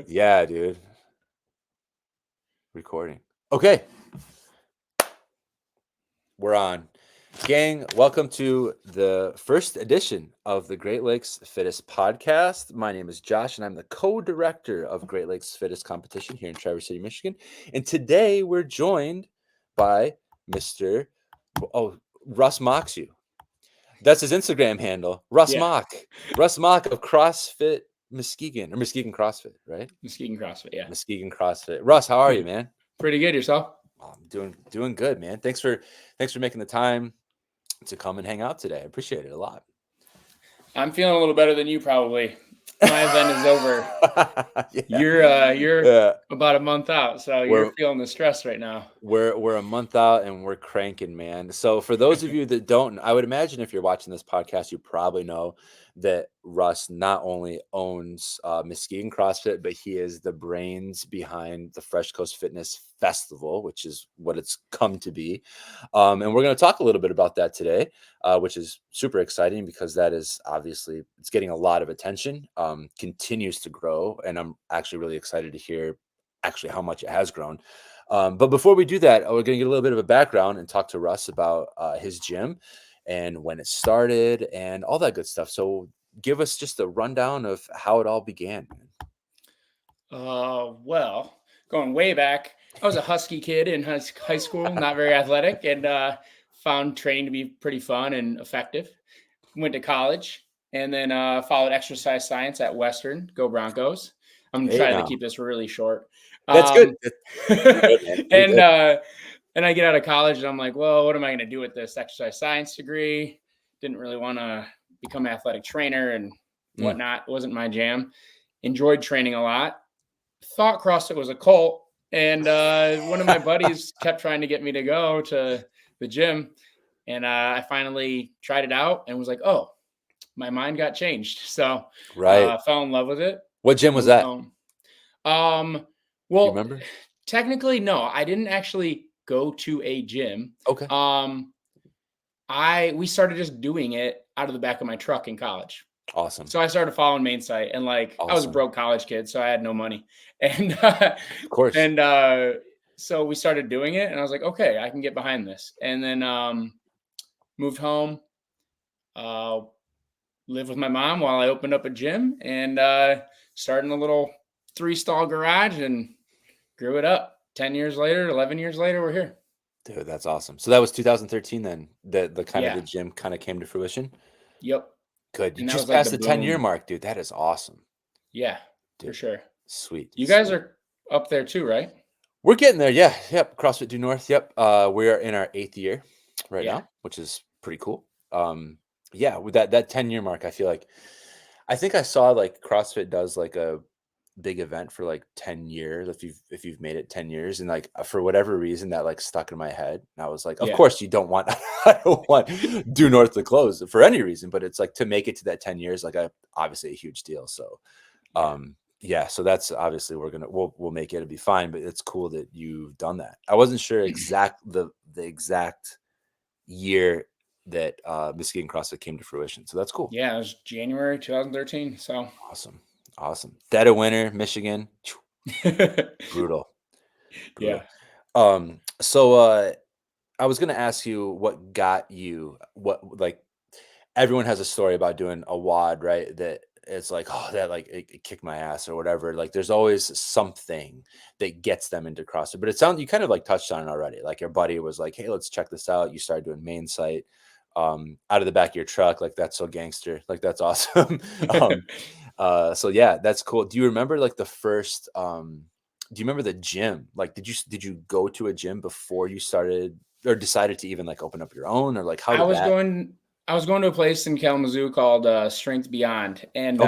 Yeah, dude. Recording. Okay, we're on. Gang, welcome to the first edition of the Great Lakes Fittest podcast. My name is Josh, and I'm the co-director of Great Lakes Fittest competition here in Traverse City, Michigan. And today we're joined by Mr. Russ Mocks You. That's his Instagram handle, Russ Yeah. Mock. Russ Mock of CrossFit Muskegon, or Muskegon CrossFit, right? Muskegon CrossFit, yeah. Muskegon CrossFit. Russ, how are you, man? Pretty good. Yourself? I'm doing good, man. Thanks for making the time to come and hang out today. I appreciate it a lot. I'm feeling a little better than you probably. My event is over. Yeah. You're about a month out, so We're- you're feeling the stress right now. We're a month out and we're cranking, man. So for those of you that don't, I would imagine if you're watching this podcast, you probably know that Russ not only owns Muskegon CrossFit, but he is the brains behind the Fresh Coast Fitness Festival, which is what it's come to be. And we're going to talk a little bit about that today, which is super exciting because that is obviously, it's getting a lot of attention, continues to grow. And I'm actually really excited to hear actually how much it has grown. But before we do that, we're going to get a little bit of a background and talk to Russ about his gym and when it started and all that good stuff. So give us just a rundown of how it all began. Well, going way back, I was a husky kid in high school, not very athletic, and found training to be pretty fun and effective. Went to college and then followed exercise science at Western. Go Broncos. I'm going to try to keep this really short. That's good. Good, man. And I get out of college and I'm like, well, what am I going to do with this exercise science degree? Didn't really want to become an athletic trainer and whatnot. It wasn't my jam. Enjoyed training a lot. Thought CrossFit was a cult. And one of my buddies kept trying to get me to go to the gym. And I finally tried it out and was like, oh, my mind got changed. So fell in love with it. What gym was that? Well, you remember? Technically, no, I didn't actually go to a gym. Okay. We started just doing it out of the back of my truck in college. Awesome. So I started following Main Site, and I was a broke college kid, so I had no money. And of course. And so we started doing it, and I was like, okay, I can get behind this. And then moved home, lived with my mom while I opened up a gym, and started in a little 3-stall garage and grew it up. 10 years later, 11 years later, we're here. Dude, that's awesome. So that was 2013 then, the kind of the gym kind of came to fruition? Yep. Good. You just passed the 10-year mark, dude. That is awesome. Yeah, dude, for sure. Sweet. You guys are up there too, right? We're getting there. Yeah. Yep. CrossFit Due North. Yep. We are in our 8th year right now, which is pretty cool. Yeah, with that 10-year mark, I think I saw like CrossFit does like a big event for like 10 years if you've made it 10 years, and like for whatever reason that like stuck in my head, and I was like, of course you don't want I don't want Due North to close for any reason, but it's like to make it to that 10 years, like obviously a huge deal. So so that's obviously we'll make it, it'll be fine, but it's cool that you've done that. I wasn't sure the exact year that Muskegon CrossFit came to fruition, so that's cool. Yeah, it was January 2013. So awesome. Dead of winter, Michigan. Brutal. Yeah. So I was gonna ask you what got you, like everyone has a story about doing a WOD, right? That it's like, oh, that like it kicked my ass or whatever. Like there's always something that gets them into CrossFit. But it sounds, you kind of like touched on it already. Like your buddy was like, hey, let's check this out. You started doing Main Site out of the back of your truck. Like that's so gangster. Like that's awesome. So yeah, that's cool. Do you remember like the first do you remember the gym? Like did you go to a gym before you started or decided to even like open up your own, or like how did I was going to a place in Kalamazoo called Strength Beyond, and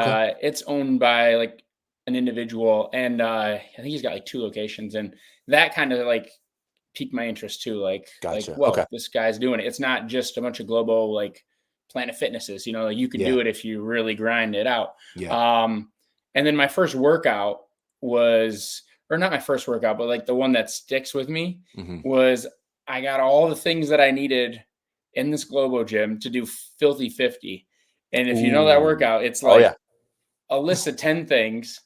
it's owned by like an individual, and I think he's got like 2 locations, and that kind of like piqued my interest too. Like, Gotcha. Well, this guy's doing it. It's not just a bunch of global like Planet Fitnesses, like you could do it if you really grind it out. Yeah. And then my first workout was, or not my first workout, but like the one that sticks with me was I got all the things that I needed in this Globo gym to do Filthy 50. And if you know that workout, it's like a list of 10 things.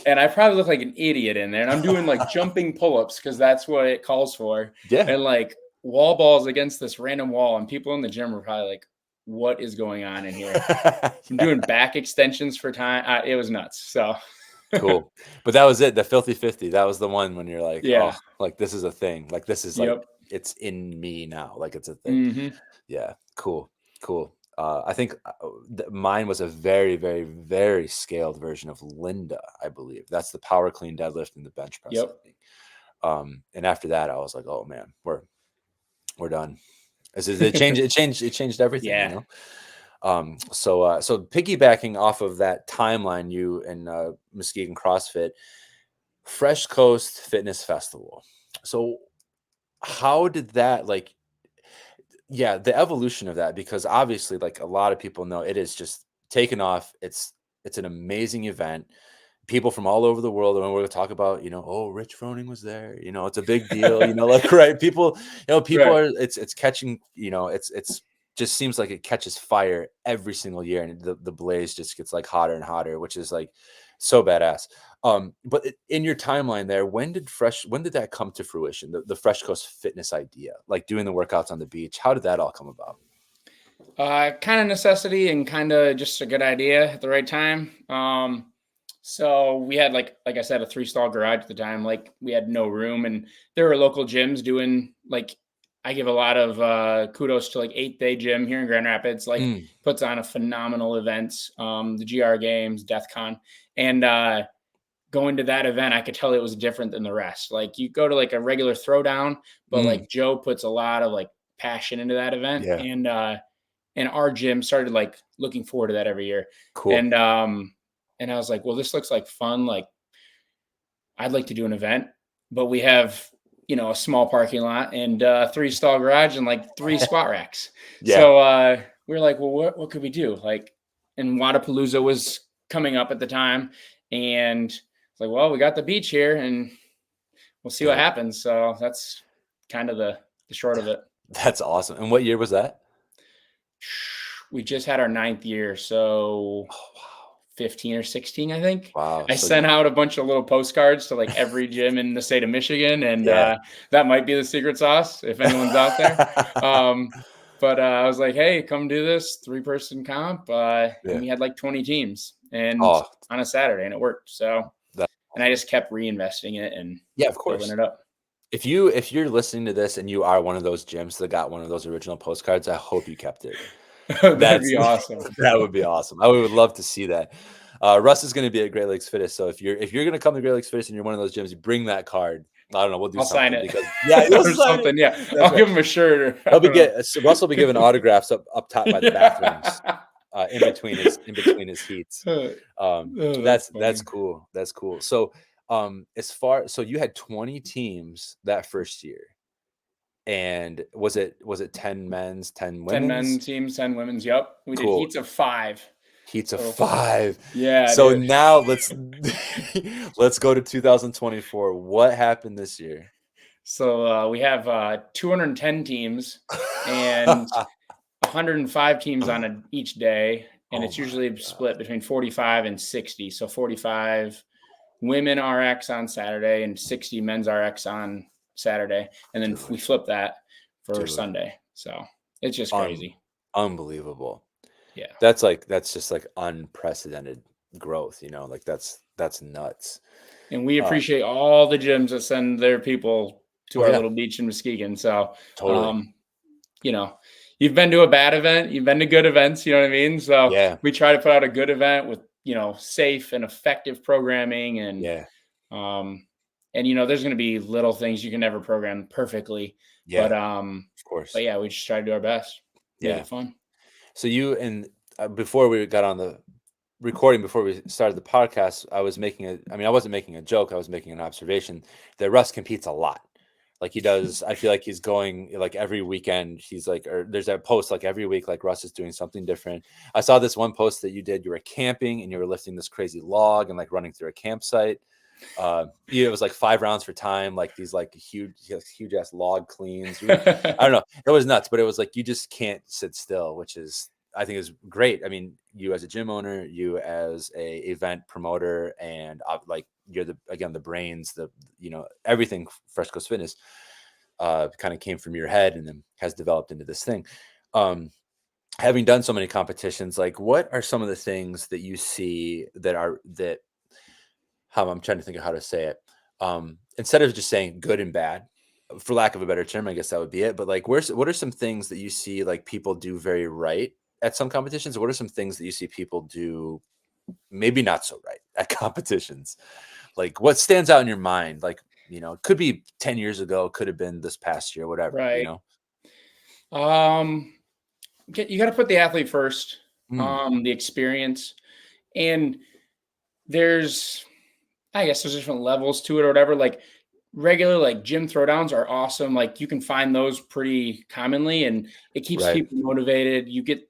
And I probably look like an idiot in there. And I'm doing like jumping pull-ups because that's what it calls for. Yeah. And like wall balls against this random wall. And people in the gym were probably like, what is going on in here? I'm Yeah. doing back extensions for time. It was nuts. So Cool. But that was it. The filthy 50. That was the one when you're like, yeah. oh, like this is a thing. Like this is like Yep. it's in me now. Like it's a thing. Hmm. Yeah. Cool. Cool. I think mine was a very, very, very scaled version of Linda, I believe. That's the power clean deadlift and the bench press, I Yep. think. And after that, I was like, oh man, we're done. It changed everything, you Yeah. know. So piggybacking off of that timeline, you and Muskegon CrossFit, Fresh Coast Fitness Festival. So how did that like? Yeah, the evolution of that, because obviously, like a lot of people know, it is just taken off. It's an amazing event. People from all over the world, and we're going to talk about, oh, Rich Froning was there. It's a big deal. Like right, people Right. are. It's catching. It's just seems like it catches fire every single year, and the blaze just gets like hotter and hotter, which is like so badass. But in your timeline there, when did that come to fruition? The Fresh Coast Fitness idea, like doing the workouts on the beach. How did that all come about? Kind of necessity and kind of just a good idea at the right time. So we had like I said, a 3-stall garage at the time. Like we had no room, and there were local gyms doing like. I give a lot of kudos to like 8th Day Gym here in Grand Rapids. Like Mm, puts on a phenomenal events. The GR Games, DeathCon, and going to that event, I could tell it was different than the rest. Like you go to like a regular throwdown, but mm, like Joe puts a lot of like passion into that event, yeah, and our gym started like looking forward to that every year. cool. And I was like, well, this looks like fun. Like I'd like to do an event, but we have, a small parking lot and 3-stall garage and like 3 squat racks. Yeah, So we were like, well, what could we do? Like, and Wadapalooza was coming up at the time, and it's like, well, we got the beach here, and we'll see what good. happens. So that's kind of the short of it. That's awesome. And what year was that? We just had our 9th year, so Oh, wow. 15 or 16, I think. Wow. I So sent out a bunch of little postcards to like every gym in the state of Michigan, and yeah. that might be the secret sauce if anyone's out there. Um, but I was like, hey, come do this 3-person comp. And Yeah. we had like 20 teams and Oh, on a Saturday, and it worked. So, that's and I awesome. just kept reinvesting it and Yeah, of building course. it up. If you're listening to this and you are one of those gyms that got one of those original postcards, I hope you kept it. That'd That's be awesome. that would be awesome. I would love to see that. Russ is going to be at Great Lakes Fittest, so if you're going to come to Great Lakes Fittest and you're one of those gyms, you bring that card. I don't know. We'll do I'll sign something it because yeah, you'll or sign it. something. Yeah, That's I'll right. give him a shirt. Or, He'll I be don't know. Russ will be giving autographs up top by the bathrooms, Yeah. in between his heats. Oh, that's That's funny. cool. That's cool. So so you had 20 teams that first year, and was it 10 men's, 10 10 men women's? teams, 10 women's. Yep. We did Cool. heats of 5. Heats of So 5. yeah, So dude. now let's go to 2024. What happened this year? So we have 210 teams and 105 teams on each day. And Oh it's my usually god. split between 45 and 60. So 45 women RX on Saturday and 60 men's RX on Saturday. And then we Dude, flip that for dude. Sunday. So it's just Un- crazy. Unbelievable. Yeah. That's just like unprecedented growth, like that's nuts. And we Uh appreciate all the gyms that send their people to oh our yeah, little beach in Muskegon. So, totally. um, you know, you've been to a bad event, you've been to good events, you know what I mean? So Yeah, we try to put out a good event with, safe and effective programming yeah, um, there's going to be little things you can never program perfectly, but, yeah, of course. yeah, we just try to do our best, make Yeah. it fun. So you and before we got on the recording, before we started the podcast, I wasn't making a joke, I was making an observation that Russ competes a lot. Like he does, I feel like he's going like every weekend. He's like, or there's a post like every week, like Russ is doing something different. I saw this one post that you did. You were camping and you were lifting this crazy log and like running through a campsite. It was like 5 rounds for time, like these like huge ass log cleans. I don't know. It was nuts, but it was like you just can't sit still, which is I think is great. I mean, you as a gym owner, you as a event promoter, and like you're the brains, everything Fresh Coast Fitness kind of came from your head and then has developed into this thing. Having done so many competitions, like what are some of the things that you see that how I'm trying to think of how to say it. Instead of just saying good and bad, for lack of a better term, I guess that would be it. But like, what are some things that you see like people do very right at some competitions? What are some things that you see people do maybe not so right at competitions? Like, what stands out in your mind? Like, it could be 10 years ago, could have been this past year, whatever, Right. You got to put the athlete first, Mm, the experience, and there's, I guess there's different levels to it or whatever. Like regular, like gym throwdowns are awesome. Like you can find those pretty commonly, and it keeps right. people motivated. You get,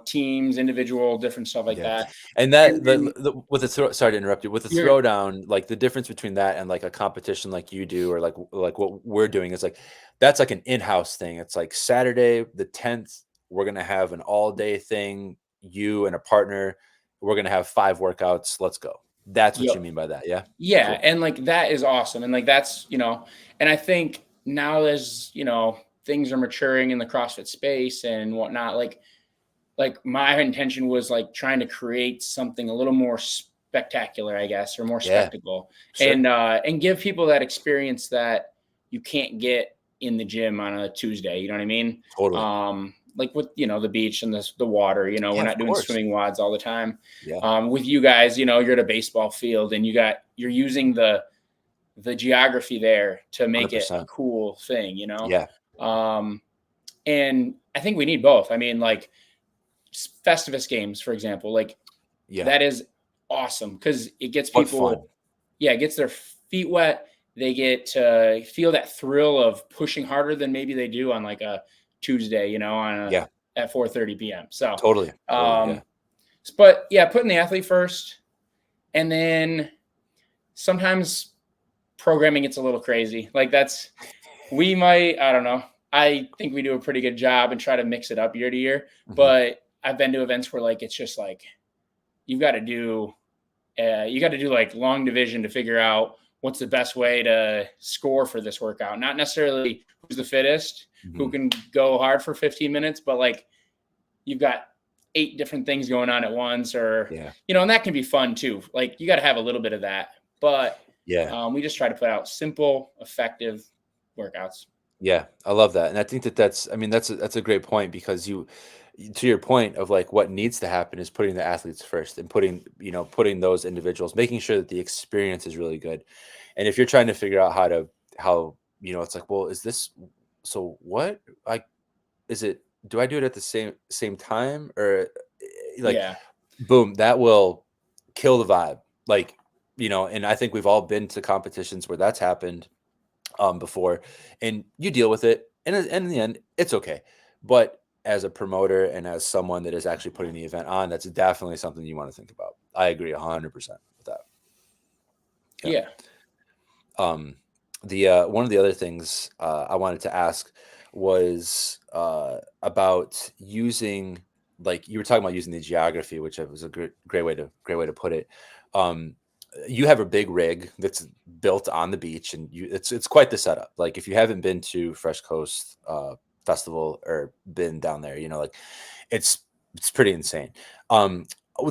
teams, individual, different stuff like Yeah, that. and that And then with the sorry to interrupt you. With the you're, throwdown, like the difference between that and like a competition like you do or like what we're doing is like that's like an in-house thing. It's like Saturday the 10th, we're gonna have an all-day thing. You and a partner, we're gonna have 5 workouts. Let's go. That's what you yep. mean by that, yeah? Yeah, Cool. and like that is awesome. And like that's, and I think now as, things are maturing in the CrossFit space and whatnot, like my intention was like trying to create something a little more spectacular, I guess, or more Yeah, spectacle, sure. and give people that experience that you can't get in the gym on a Tuesday. You know what I mean? Totally. Like with the beach and the water. We're Yeah, of not doing course. swimming wads all the time. Yeah, With you guys, you're at a baseball field and you're using the geography there to make it a 100%. cool thing. Yeah, Um, and I think we need both. I mean, like Festivus games, for example, like yeah. that is awesome because it gets What fun. people, yeah, it gets their feet wet. They get to feel that thrill of pushing harder than maybe they do on like a Tuesday, Yeah, at 4:30 p.m. So, totally, yeah. um, but yeah, putting the athlete first, and then sometimes programming gets a little crazy. Like we might, I don't know. I think we do a pretty good job and try to mix it up year to year. Mhm. But I've been to events where like it's just like you've got to do like long division to figure out what's the best way to score for this workout. Not necessarily who's the fittest, who Mhm. can go hard for 15 minutes, but like you've got 8 different things going on at once, or Yeah, and that can be fun too. Like you got to have a little bit of that, but yeah. we just try to put out simple, effective workouts. Yeah, I love that, and I think I mean, that's a great point because to your point of like what needs to happen is putting the athletes first and putting those individuals, making sure that the experience is really good. And if you're trying to figure out it's like, well, is this so what? Like, is it? Do I do it at the same time or like, Yeah. boom, that will kill the vibe. Like, and I think we've all been to competitions where that's happened before, and you deal with it, and in the end, it's okay. But as a promoter and as someone that is actually putting the event on, that's definitely something you want to think about. I agree 100% with that. Yeah. Yeah. Um, the one of the other things I wanted to ask was about using, like you were talking about using the geography, which was a great way to put it. Um, you have a big rig that's built on the beach, and it's quite the setup. Like if you haven't been to Fresh Coast Festival or been down there, like it's it's pretty insane.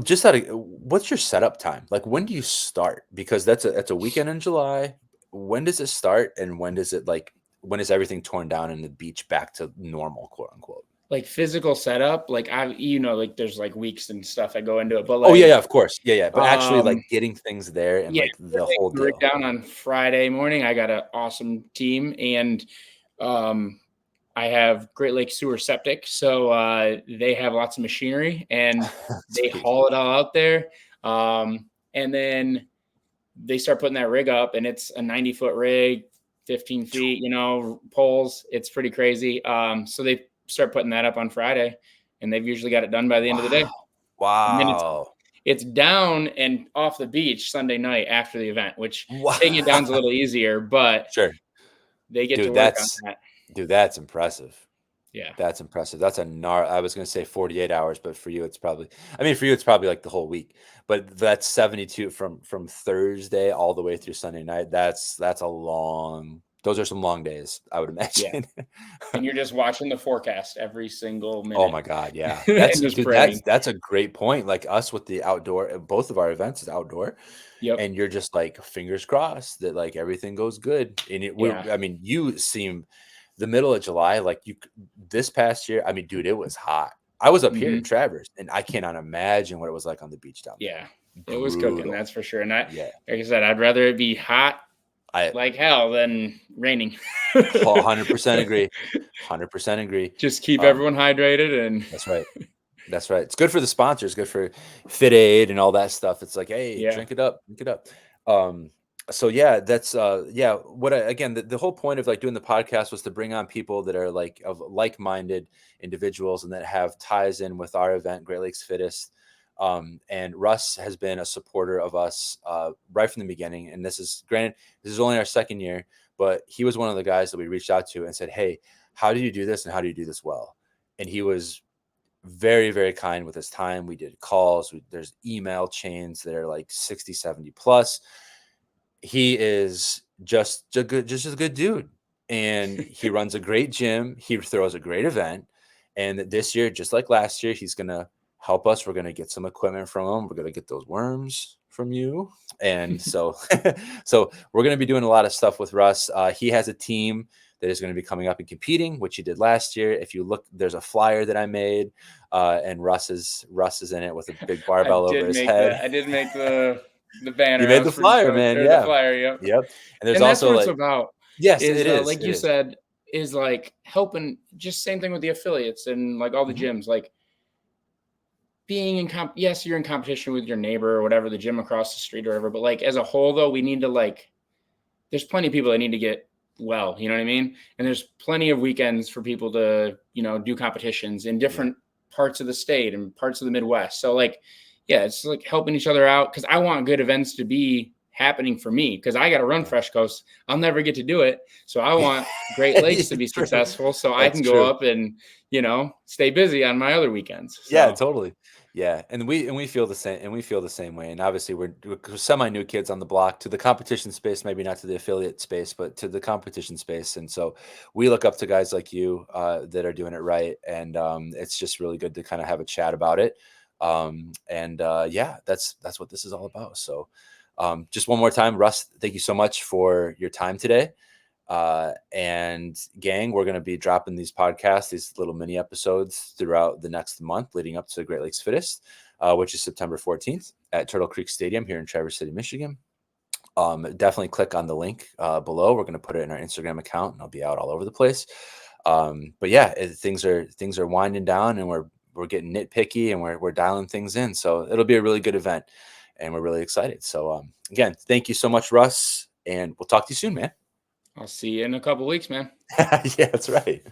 Just what's your setup time? Like when do you start? Because that's a weekend in July. When does it start, and when is everything torn down and the beach back to normal, quote unquote? Like physical setup, like like there's like weeks and stuff that go into it, but Oh yeah, like yeah, of course, yeah, yeah. But actually, like um getting things there and yeah, like we're the taking whole the rig deal. down on Friday morning. I got an awesome team, and um I have Great Lakes Sewer Septic, so they have lots of machinery and they Sweet. haul it all out there. And then they start putting that rig up, and it's a 90-foot rig, 15 feet, poles. It's pretty crazy. So they start putting that up on Friday, and they've usually got it done by the end of the day. Wow, And then wow, it's down and off the beach Sunday night after the event, which wow. taking it down's a little easier, but Sure, they get to dude. work on that. That's impressive. Yeah. That's impressive. That's I was going to say 48 hours, but for you, it's probably, like the whole week, but that's 72 from Thursday all the way through Sunday night. That's those are some long days, I would Yeah. imagine. And you're just watching the forecast every single Oh minute. my God. Yeah. And just praying. That's a great point. Like us with the outdoor, both of our events is outdoor. Yep. And you're just like, fingers crossed that like everything goes good. And Yeah. you seem the middle of July, like this past year, I mean, dude, it was hot. I was up here in Mhm. Traverse and I cannot imagine what it was like on the beach down there. Yeah. It was cooking, Brutal. that's for sure. And Yeah. like I said, I'd rather it be hot I like hell than raining. 100% agree. 100% agree. Just keep everyone hydrated and That's right. That's right. It's good for the sponsors, good for Fit Aid and all that stuff. It's like, hey, yeah. drink it up, drink it up. So yeah, that's again, the whole point of like doing the podcast was to bring on people that are like of like-minded individuals and that have ties in with our event, Great Lakes Fittest. And Russ has been a supporter of us right from the beginning. And this is only our second year, but he was one of the guys that we reached out to and said, hey, how do you do this and how do you do this well? And he was very, very kind with his time. We did calls. There's email chains that are like 60, 70 plus. He is just a good dude. And he runs a great gym. He throws a great event. And this year, just like last year, he's going to help us. We're going to get some equipment from him. We're going to get those worms from you. And so, so we're going to be doing a lot of stuff with Russ. He has a team that is going to be coming up and competing, which he did last year. If you look, there's a flyer that I made, and Russ is in it with a big barbell over his head. I did make the banner. You I made was the pretty flyer, stoked. man. Or the Yeah. flyer, yep. Yep. And there's And that's also what it's like, about. yes, Is it is. like you said, is like helping, just same thing with the affiliates and like all the gyms, like being in yes, you're in competition with your neighbor or whatever, the gym across the street or whatever, but like as a whole though, we need to like, there's plenty of people that need to get well, you know what I mean? And there's plenty of weekends for people to, do competitions in different parts of the state and parts of the Midwest. So like, yeah, it's like helping each other out, because I want good events to be happening for me, because I got to run Fresh Coast. I'll never get to do it. So I want Great Lakes to be successful so I can go up and, stay busy on my other weekends. So. Yeah, totally. Yeah, and we feel the same, way. And obviously, we're semi new kids on the block to the competition space, maybe not to the affiliate space, but to the competition space. And so we look up to guys like you that are doing it right, and it's just really good to kind of have a chat about it. Yeah, that's what this is all about. So, just one more time, Russ, thank you so much for your time today. And gang, we're going to be dropping these podcasts, these little mini episodes throughout the next month leading up to the Great Lakes Fittest, which is September 14th at Turtle Creek Stadium here in Traverse City, Michigan. Definitely click on the link below. We're going to put it in our Instagram account and it'll be out all over the place. But yeah, things are winding down and we're getting nitpicky and we're dialing things in. So it'll be a really good event and we're really excited. So again, thank you so much, Russ, and we'll talk to you soon, man. I'll see you in a couple weeks, man. Yeah, that's right.